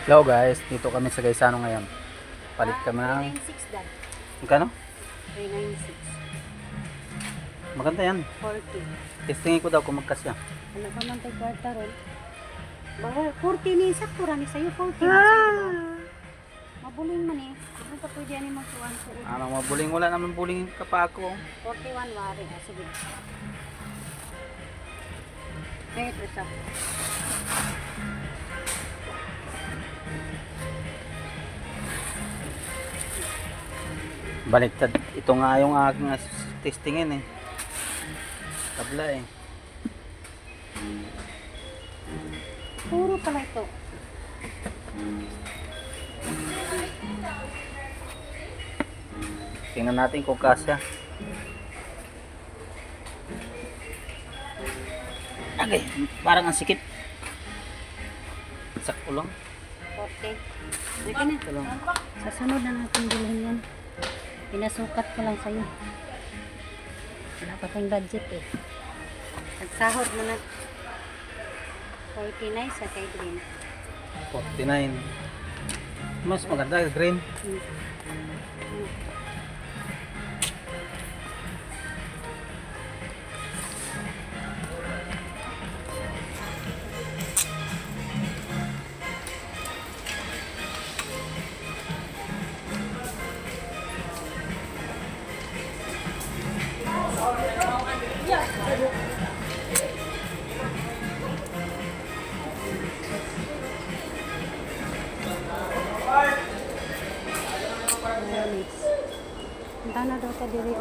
Hello guys, dito kami sa Gaisano ngayon. Palit kami ng 396 dad. magkano? 396. Maganda yan. 40. Testingin ko daw kung magkasya. Ano pa man tayo kwarta ron? 40 ni sakto ra ni sayo 40 ni sayo. Mabuling man eh. Ano pa pwede ani magsuwan ko? Ano mabuling, wala naman buling ka pa ako. 41 wari. Sige. Wait, wait up. Baliktad. Ito nga yung aking testingin eh. Tabla eh. Puro pala ito. Tingnan natin kung kasya. Okay, parang ang sikip. Sakto lang. 40. Lagi na. Sa sunod na natin bilhin yan. Pinasukat ko lang sa'yo. Wala pa tayong budget eh. Nagsahod mo na. 49 sa kay Green. 49. Mas maganda green. Punta na daw sa diri.